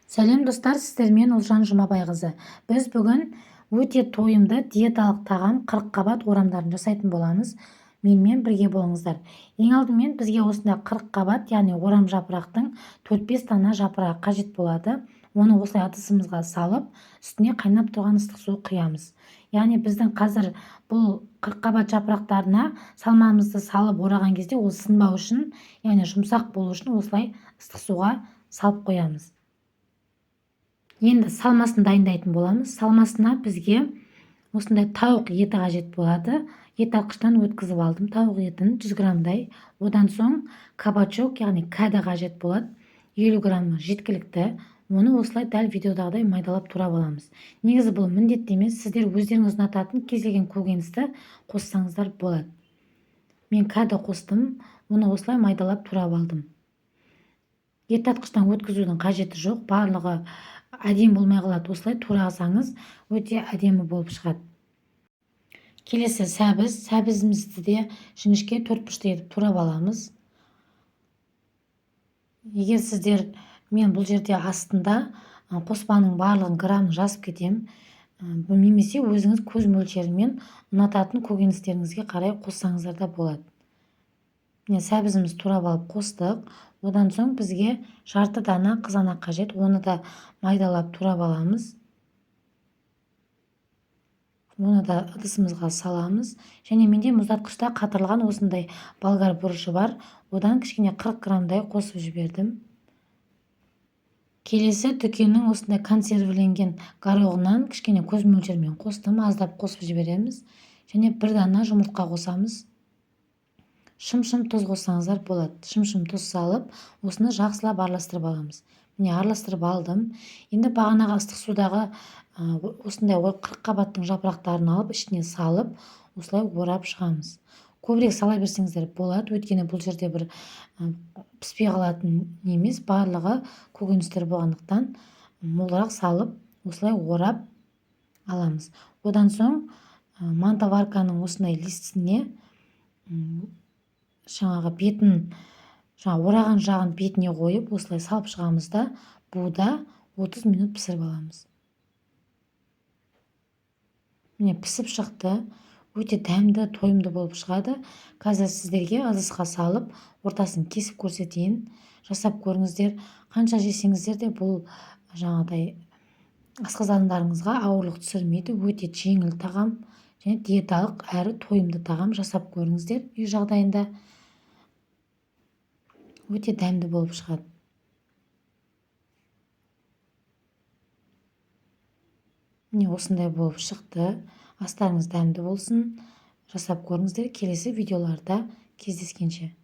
Сәлем достар, сіздермен Ұлжан Жұмабайқызы. Біз бүгін өте тойымды диеталық тағам қырыққабат орамдарын жасайтын боламыз. Менімен бірге болыңыздар. Ең алдымен бізге осында қырыққабат, яғни орам жапырақтың 4-5 дана жапырағы қажет болады. Оны осылай ыдысымызға салып, үстіне қайнап тұрған ыстық су құямыз. Яғни біздің қазір бұл қырыққабат жапырақтарына салмамызды салып ораған кезде ол сынбау үшін, яғни жұмсақ болу үшін осылай ыстық суға салып қоямыз. Енді салмасын дайындайтын боламыз. Салмасына бізге осындай тауық еті қажет болады. Ет алқыштан өткізіп алдым тауық етін 100 грамдай. Одан соң кабачок, яғни кәді қажет болады. 50 грамы жеткілікті. Оны осылай дәл видеодағыдай майдалап турап аламыз. Негізі бұл міндетті емес, сіздер өздеріңіз ұнататын кез келген көкөністі қоссаңыздар болады. Мен кәді қостым, оны осылай майдалап турап алдым. Ет атқыштан өткізудің қажеті жоқ, барлығы әдемі болмай қалады. Осылай турасаңыз өте әдемі болып шығады. Келесі сәбізімізді де жіңішке 4 бұрышты етіп турап аламыз. Егер сіздер, мен бұл жерде астында қоспаның барлығын грамын жазып кетем, немесе өзіңіз көз мөлшерімен ұнататын көкөністеріңізге қарай қоссаңыздар да болады. Сәбізіміз турап алып қостық. Одан соң бізге жарты дана қызанақ қажет. Оны да майдалап турап аламыз. Оны да ыдысымызға саламыз. Және менде мұздатқышта қатырылған осындай болгар бұрышы бар. Одан кішкене 40 грамдай қосып жібердім. Келесі дүкеннің осындай консервіленген горохынан кішкене көз мөлшерімен қостым. Аздап қосып жібереміз. Және 1 дана жұмыртқа қосамыз. Шым-шым тұз қоссаңыздар болады. Шым-шым тұз салып, осыны жақсылап араластырып аламыз. Міне араластырып алдым. Енді бағанағы ыстық судағы осындай 40 қабаттың жапырақтарын алып, ішіне салып, осылай орап шығамыз. Көбірек сала берсеңіздер болады, өйткені бұл жерде бір піспей қалатын емес, барлығы көкөністер болғандықтан молырақ салып, осылай орап аламыз. Одан соң мантоварканың осындай листіне жаңағы бетін, ораған жағын бетіне қойып, осылай салып шығамыз да, буда 30 минут пісіріп аламыз. Міне пісіп шықты. Өте дәмді, тойымды болып шығады. Қазір сіздерге ыдысқа салып, ортасын кесіп көрсетейін. Жасап көріңіздер. Қанша жесеңіздер де бұл жаңағыдай асқазандарыңызға ауырлық түсірмейді. Өте жеңіл тағам және диеталық әрі тойымды тағам. Жасап көріңіздер үй жағдайында. Өте дәмді болып шығады. Міне осындай болып шықты. Астарыңыз дәмді болсын. Жасап көріңіздер. Келесі видеоларда кездескенше.